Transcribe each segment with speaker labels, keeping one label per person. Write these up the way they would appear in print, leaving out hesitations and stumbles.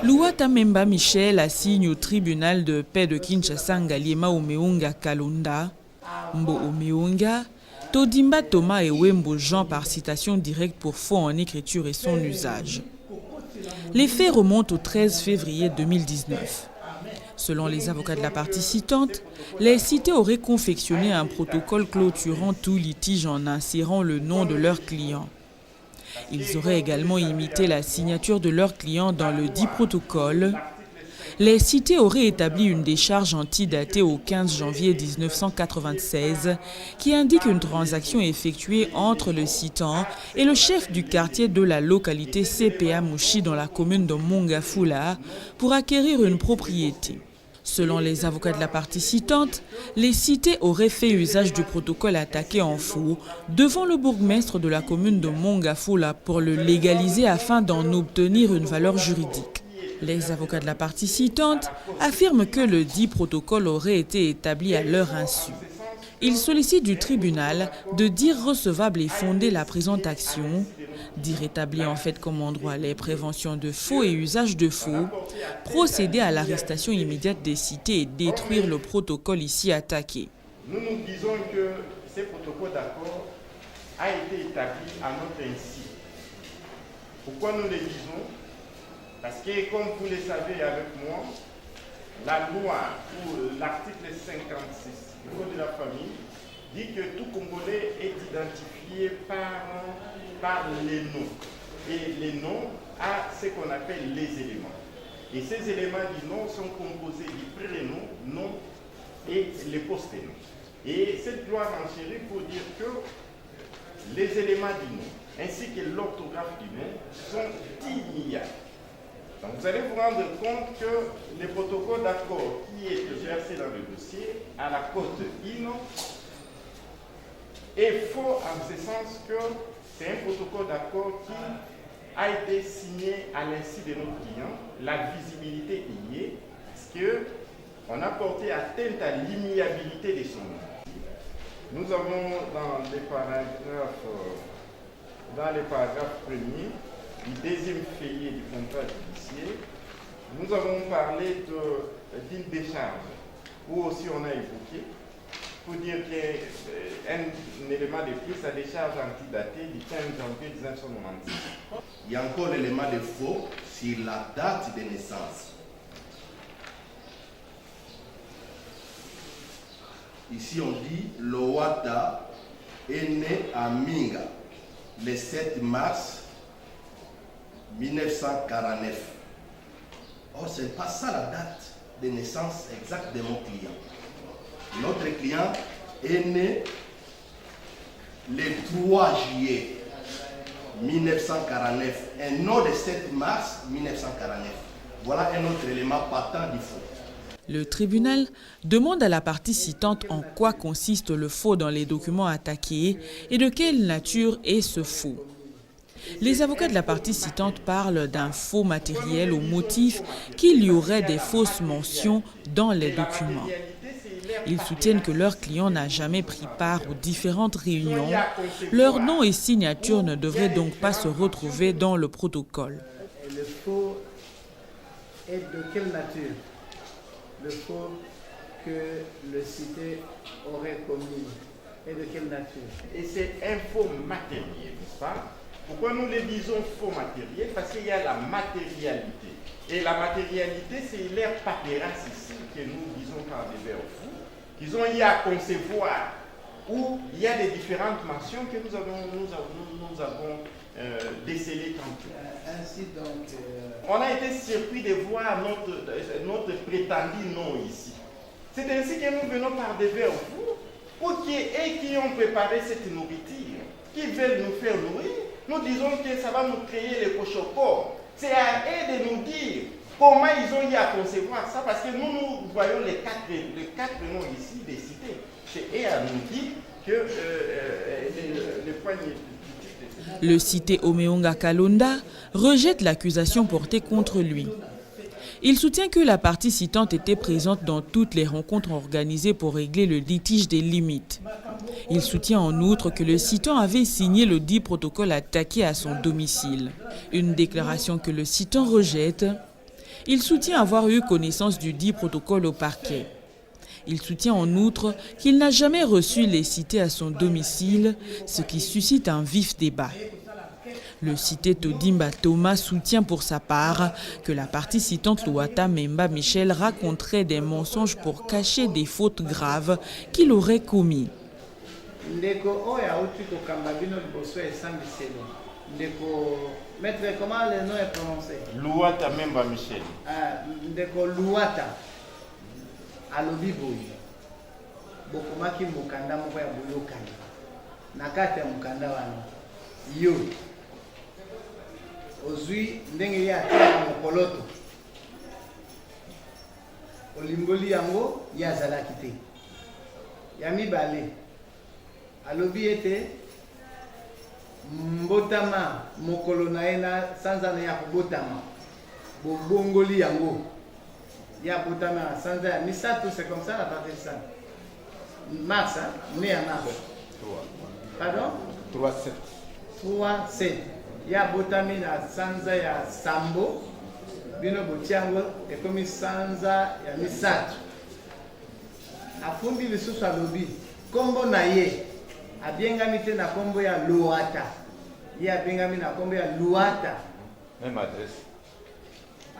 Speaker 1: Louata Memba Michel assigne au tribunal de paix de Kinshasa Ngaliema Omeunga Kalonda, Mbo Omeunga, Todimba Thomas et Wembo Jean par citation directe pour faux en écriture et son usage. Les faits remontent au 13 février 2019. Selon les avocats de la partie citante, les cités auraient confectionné un protocole clôturant tout litige en insérant le nom de leur client. Ils auraient également imité la signature de leur client dans le dit protocole. Les cités auraient établi une décharge antidatée au 15 janvier 1996 qui indique une transaction effectuée entre le citant et le chef du quartier de la localité CPA Mouchi dans la commune de Mongafula pour acquérir une propriété. Selon les avocats de la partie citante, les cités auraient fait usage du protocole attaqué en faux devant le bourgmestre de la commune de Mongafula pour le légaliser afin d'en obtenir une valeur juridique. Les avocats de la partie citante affirment que le dit protocole aurait été établi à leur insu. Ils sollicitent du tribunal de dire recevable et fonder la présente action, dire établir en fait comme en droit les préventions de faux et usage de faux, procéder à l'arrestation immédiate des cités et détruire le protocole ici attaqué.
Speaker 2: Nous disons que ce protocole d'accord a été établi à notre insu. Pourquoi nous le disons? Parce que, comme vous le savez avec moi, la loi ou l'article 56 du Code de la famille dit que tout Congolais est identifié par les noms. Et les noms a ce qu'on appelle les éléments. Et ces éléments du nom sont composés du prénom, nom et les post-noms. Et cette loi renchérit pour dire que les éléments du nom ainsi que l'orthographe du nom sont ignables. Donc vous allez vous rendre compte que le protocole d'accord qui est versé dans le dossier à la cote INO est faux en ce sens que c'est un protocole d'accord qui a été signé à l'insu de notre client. La visibilité y est parce qu'on a porté atteinte à l'immuabilité de son nom. Nous avons dans les paragraphes premiers du deuxième feuillet du contrat judiciaire, nous avons parlé d'une décharge, où aussi on a évoqué, pour dire qu'un élément de plus, la décharge antidatée du 15 janvier 1996.
Speaker 3: Il y a encore l'élément de faux sur la date de naissance. Ici on dit Louata est né à Minga le 7 mars 1949. Or, ce n'est pas ça la date de naissance exacte de mon client. Notre client est né le 3 juillet 1949 et non le 7 mars 1949. Voilà un autre élément patent du faux.
Speaker 1: Le tribunal demande à la partie citante en quoi consiste le faux dans les documents attaqués et de quelle nature est ce faux. Les avocats de la partie citante parlent d'un faux matériel au motif qu'il y aurait des fausses mentions dans les documents. Ils soutiennent que leur client n'a jamais pris part aux différentes réunions. Leur nom et signature ne devraient donc pas se retrouver dans le protocole.
Speaker 4: Le faux est de quelle nature? Le faux que le cité aurait commis est de quelle nature?
Speaker 2: Et c'est un faux matériel, n'est-ce pas? Pourquoi nous les disons faux matériel? Parce qu'il y a la matérialité. Et la matérialité, c'est l'air paperasse ici, que nous disons par des verbes fous, qu'ils ont eu à concevoir, où il y a des différentes mentions que nous avons décelées tantôt.
Speaker 4: Ainsi donc...
Speaker 2: On a été surpris de voir notre prétendu nom ici. C'est ainsi que nous venons par des verbes fous, pour qui ont préparé cette nourriture, qui veulent nous faire nourrir. Nous disons que ça va nous créer les cochopores. C'est à eux de nous dire comment ils ont eu à concevoir ça, parce que nous voyons les quatre noms ici des cités. C'est eux à nous dire que le point
Speaker 1: Le cité Omeunga Kalonda rejette l'accusation portée contre lui. Il soutient que la partie citante était présente dans toutes les rencontres organisées pour régler le litige des limites. Il soutient en outre que le citant avait signé le dit protocole attaqué à son domicile. Une déclaration que le citant rejette. Il soutient avoir eu connaissance du dit protocole au parquet. Il soutient en outre qu'il n'a jamais reçu les cités à son domicile, ce qui suscite un vif débat. Le cité Todimba Thomas soutient pour sa part que la partie citante Louata Memba Michel raconterait des mensonges pour cacher des fautes graves qu'il aurait commis.
Speaker 4: Ndeko oya uti ko kambabino liboso esambiselo. Ndeko maître, comment le nom est prononcé?
Speaker 2: Louata Memba Michel.
Speaker 4: Ndeko Louata alobi boyi. Bokomaki mukanda moko ya boyokani. Nakati ya mukanda wana. Yo. Ozui ndenge ya tia mokoloto. Olimboli yango ya zalaki te. Ya mibale. Alobi ete mbotama mokolo na ye na sanza na ya kobotama bobongoli yango ya botama na sanza ya misato. C'est comme ça la partie ça. Mars, né à mars.
Speaker 2: 3.
Speaker 4: Pardon?
Speaker 2: 3-7.
Speaker 4: 3-7. Ya botami na sanza ya sambo bino botiango ekomi sanza ya misato. Afundi lisusu alobi kombo na ye abengami te na kombo ya Louata. Ye abengami na kombo ya Louata.
Speaker 2: Même adresse.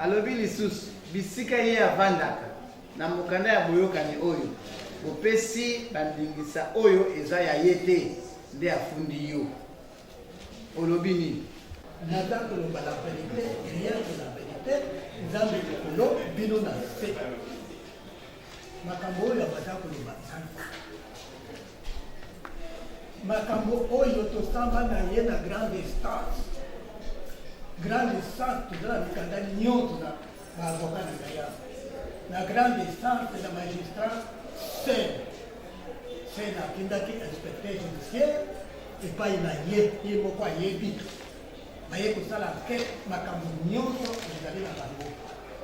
Speaker 4: Alobi lisusu bisika ye avandaka na mokanda ya boyokani oyo bopesi bandingisa oyo eza ya ye te nde afundi yo. Olobi nini?
Speaker 5: Naza koloba la vérité, rien que la vérité, nzambe likolo bino na se. Makambo oyo baza koloba nzambe. Makambo oyo tosamba na ye na grande instance. Grande instance toza na mikanda nyonso na baavoka na ngai awa. Na grande instance na magistrat se nakendaki inspecteur judiciaire epai na ye moko ayebi. Baye kosala enquête makambo nyonso ezali na bango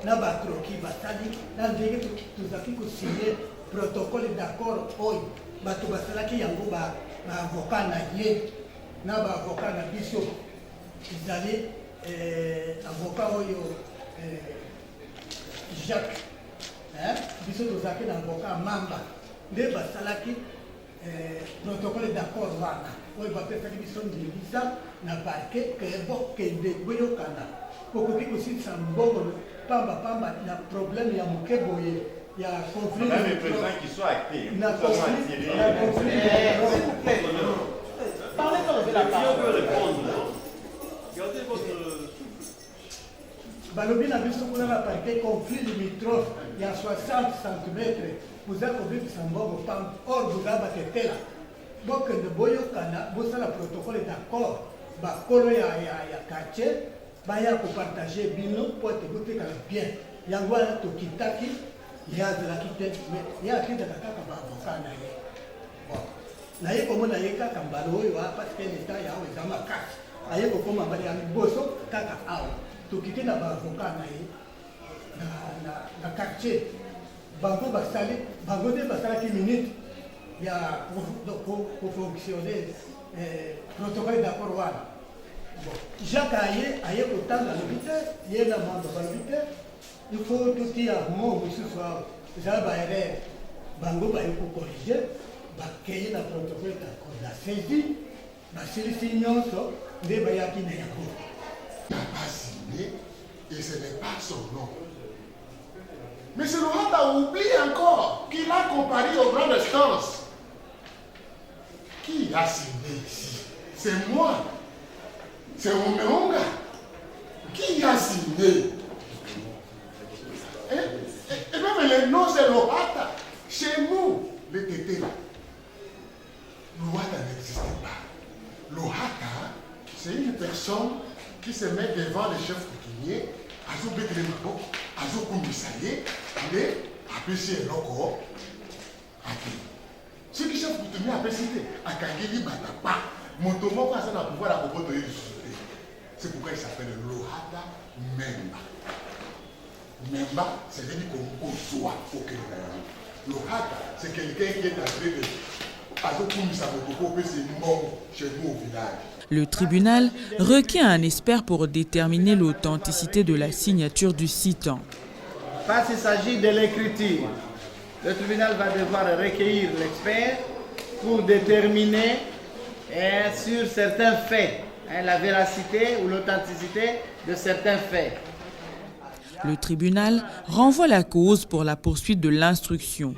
Speaker 5: na bakroki basali na ndenge tozalaki kosigner protocole d'accord oyo bato basalaki yango baavoka na ye na baavoka na biso ezali avoka oyo Jacques biso tozalaki na avoka Mamba nde basalaki protocole d'accord wana oyo bapesaki biso ndingisa na parquet kebo kende boyokana okoki kosilisa mbongo pamba na problème ya moke boye ya conflit.
Speaker 2: Même les présidents qui sont actés.
Speaker 5: Na conflit.
Speaker 4: Parlez comme la parole.
Speaker 6: Gardez votre...
Speaker 5: balobi na biso kuna na parquet conflit limitrophe ya 60 cm boza kobebisa mbongo pamba or boza baketela bokende boyokana bosala protocole d'accord bakolo ya quartier baya kopartage bino po ete botekala bien yango wana tokitaki ye azelaki te ye akendaka kaka baavoka na ye naye komona ye kaka mbala oyo parceke leta yawo eza makasi aye kokoma mbala ya liboso kaka awa tokiti na baavoka na ye na quartier bango basali bango nde basalaki minute ya kofonctionner protocole d'accord wana. Jacques aye kotanga alobi te ye na mando balobi te il faut totia mo mosusu awa ezala baerreur bango baye kokorige bakeye na protocole d'accord na saisi basilisi nyonso nde bayaki na yango.
Speaker 7: Il n'a pas signé et ce n'est pas son nom. Mais ce Laurent a oublié encore qu'il a comparé aux grandes instances. Qui a signé ici? C'est moi. C'est Omeonga. Qui a signé? Et même le nom c'est Lohata. Chez nous, les tétés là, Lohata n'existe pas. Lohata, c'est une personne qui se met devant les chefs coutumiers, Azo Bekele Mabo, Azo Kumbisaye, il est apprécié Loko, Aki. Ce qui chef coutumier appelle cité, Akangeli Batapa, Motomo quand ça n'a pouvoir à propos de l'université. C'est pourquoi il s'appelle Lohata Memba. Memba, c'est-à-dire qu'on soit au Kenya. Le haka, c'est quelqu'un qui est entré de chez nous au village.
Speaker 1: Le tribunal requiert un expert pour déterminer l'authenticité de la signature du citant.
Speaker 4: Parce qu'il s'agit de l'écriture, le tribunal va devoir recueillir l'expert pour déterminer sur certains faits, la véracité ou l'authenticité de certains faits.
Speaker 1: Le tribunal renvoie la cause pour la poursuite de l'instruction.